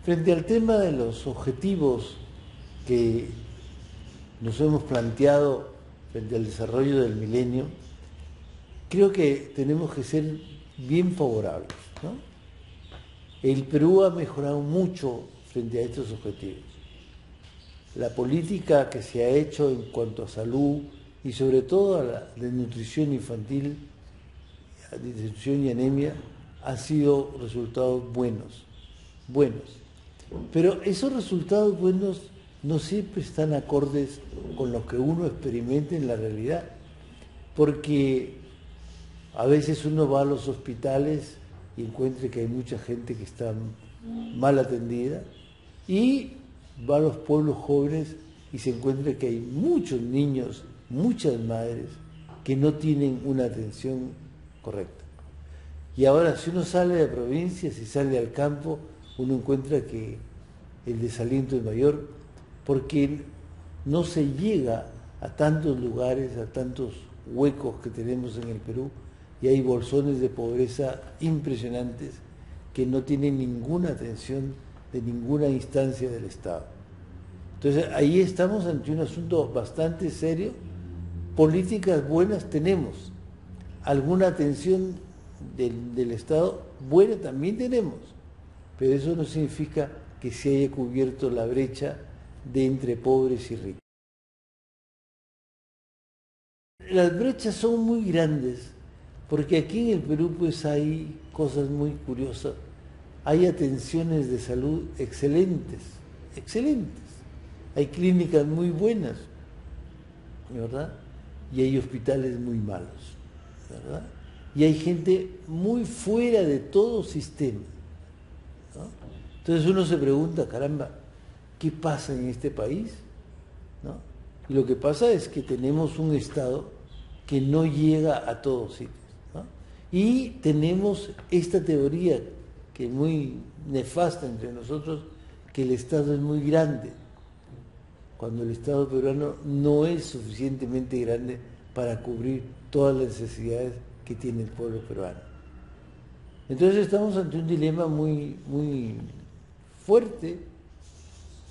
Frente al tema de los objetivos que nos hemos planteado frente al desarrollo del milenio, creo que tenemos que ser bien favorables, ¿no? El Perú ha mejorado mucho frente a estos objetivos. La política que se ha hecho en cuanto a salud y sobre todo a la desnutrición infantil, desnutrición y anemia, han sido resultados buenos. Pero esos resultados buenos no siempre están acordes con lo que uno experimenta en la realidad, porque a veces uno va a los hospitales y encuentra que hay mucha gente que está mal atendida, y va a los pueblos jóvenes y se encuentra que hay muchos niños, muchas madres que no tienen una atención correcta. Y ahora, si uno sale de provincias y sale al campo, uno encuentra que el desaliento es mayor porque no se llega a tantos lugares, a tantos huecos que tenemos en el Perú, y hay bolsones de pobreza impresionantes que no tienen ninguna atención de ninguna instancia del Estado. Entonces, ahí estamos ante un asunto bastante serio. Políticas buenas tenemos, alguna atención del Estado buena también tenemos, pero eso no significa que se haya cubierto la brecha de entre pobres y ricos. Las brechas son muy grandes, porque aquí en el Perú pues hay cosas muy curiosas. Hay atenciones de salud excelentes. Hay clínicas muy buenas, ¿verdad? Y hay hospitales muy malos, ¿verdad? Y hay gente muy fuera de todo sistema, ¿no? Entonces uno se pregunta, caramba, ¿qué pasa en este país? ¿No? Y lo que pasa es que tenemos un Estado que no llega a todos sitios, ¿no? Y tenemos esta teoría que es muy nefasta entre nosotros, que el Estado es muy grande, cuando el Estado peruano no es suficientemente grande para cubrir todas las necesidades que tiene el pueblo peruano. Entonces estamos ante un dilema muy fuerte: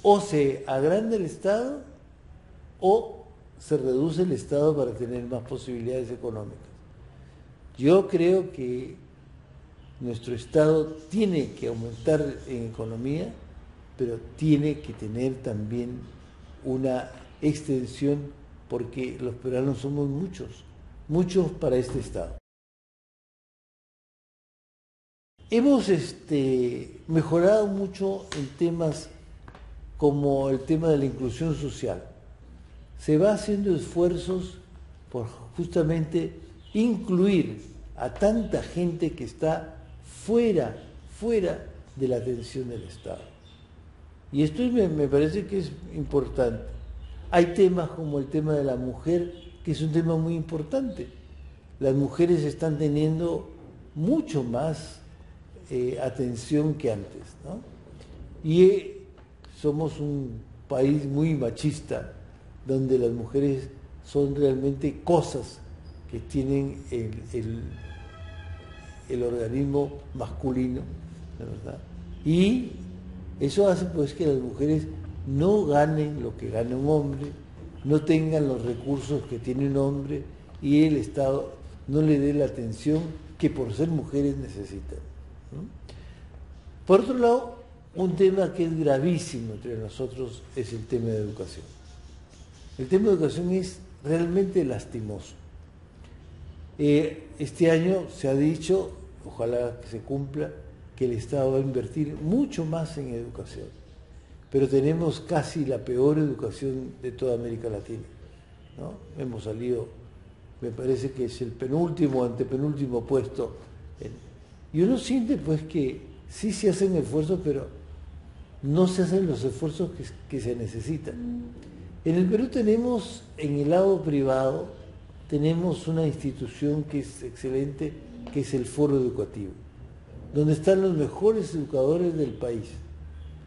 o se agranda el Estado o se reduce el Estado para tener más posibilidades económicas. Yo creo que nuestro Estado tiene que aumentar en economía, pero tiene que tener también una extensión, porque los peruanos somos muchos para este Estado. Hemos mejorado mucho en temas como el tema de la inclusión social. Se va haciendo esfuerzos por justamente incluir a tanta gente que está fuera de la atención del Estado. Y esto me parece que es importante. Hay temas como el tema de la mujer, que es un tema muy importante. Las mujeres están teniendo mucho más atención que antes, ¿no? Y somos un país muy machista, donde las mujeres son realmente cosas que tienen el organismo masculino, ¿verdad? Y eso hace pues que las mujeres no ganen lo que gana un hombre, no tengan los recursos que tiene un hombre, y el Estado no le dé la atención que por ser mujeres necesitan, ¿no? Por otro lado, un tema que es gravísimo entre nosotros es el tema de educación. El tema de educación es realmente lastimoso. Este año se ha dicho, ojalá que se cumpla, que el Estado va a invertir mucho más en educación, pero tenemos casi la peor educación de toda América Latina, ¿no? Hemos salido, me parece que es el penúltimo, antepenúltimo puesto, y uno siente pues que sí se hacen esfuerzos, pero no se hacen los esfuerzos que se necesitan. En el Perú tenemos, en el lado privado, tenemos una institución que es excelente, que es el Foro Educativo, donde están los mejores educadores del país.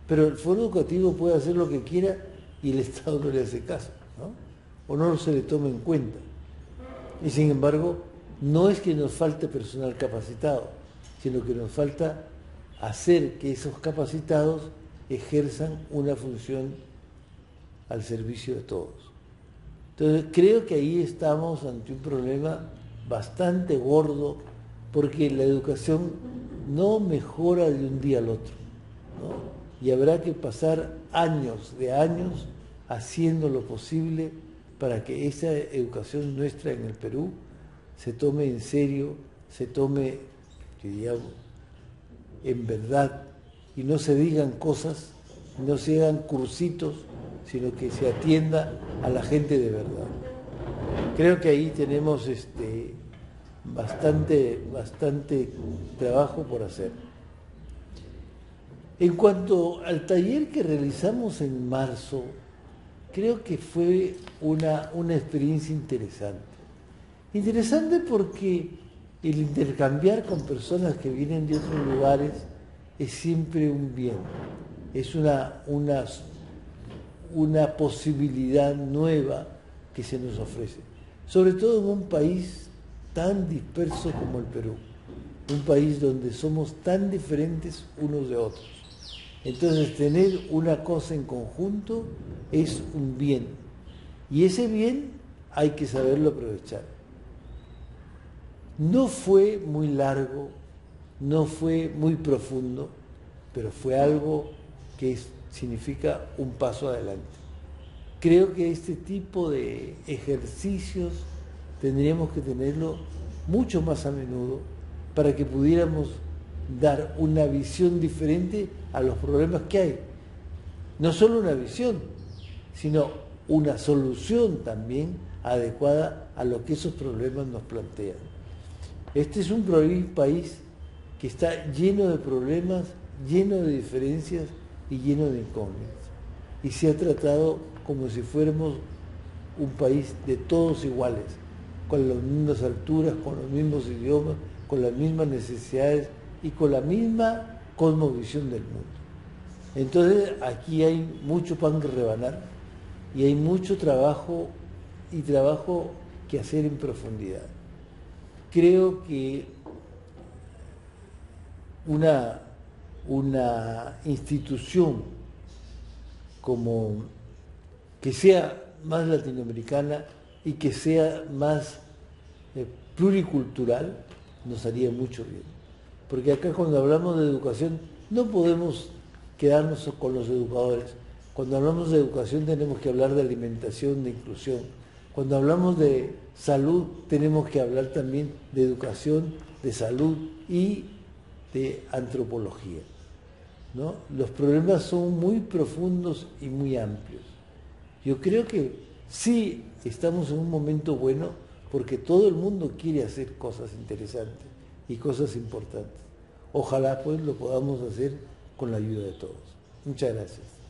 Pero el Foro Educativo puede hacer lo que quiera y el Estado no le hace caso, ¿no? O no se le toma en cuenta. Y sin embargo, no es que nos falte personal capacitado, sino que nos falta hacer que esos capacitados ejerzan una función al servicio de todos. Entonces creo que ahí estamos ante un problema bastante gordo, porque la educación no mejora de un día al otro, ¿no? Y habrá que pasar años de años haciendo lo posible para que esa educación nuestra en el Perú se tome en serio, se tome, digamos, en verdad, y no se digan cosas, no se hagan cursitos, sino que se atienda a la gente de verdad. Creo que ahí tenemos bastante trabajo por hacer. En cuanto al taller que realizamos en marzo, creo que fue una experiencia interesante. Interesante porque el intercambiar con personas que vienen de otros lugares es siempre un bien, es una posibilidad nueva que se nos ofrece, sobre todo en un país tan disperso como el Perú, un país donde somos tan diferentes unos de otros. Entonces, tener una cosa en conjunto es un bien, y ese bien hay que saberlo aprovechar. No fue muy largo, no fue muy profundo, pero fue algo que significa un paso adelante. Creo que este tipo de ejercicios tendríamos que tenerlo mucho más a menudo para que pudiéramos dar una visión diferente a los problemas que hay. No solo una visión, sino una solución también adecuada a lo que esos problemas nos plantean. Este es un país que está lleno de problemas, lleno de diferencias y lleno de incógnitas. Y se ha tratado como si fuéramos un país de todos iguales, con las mismas alturas, con los mismos idiomas, con las mismas necesidades y con la misma cosmovisión del mundo. Entonces aquí hay mucho pan que rebanar y hay mucho trabajo que hacer en profundidad. Creo que una institución como que sea más latinoamericana y que sea más pluricultural nos haría mucho bien. Porque acá cuando hablamos de educación no podemos quedarnos con los educadores. Cuando hablamos de educación tenemos que hablar de alimentación, de inclusión. Cuando hablamos de salud tenemos que hablar también de educación, de salud y de antropología, ¿no? Los problemas son muy profundos y muy amplios. Yo creo que sí estamos en un momento bueno porque todo el mundo quiere hacer cosas interesantes y cosas importantes. Ojalá pues lo podamos hacer con la ayuda de todos. Muchas gracias.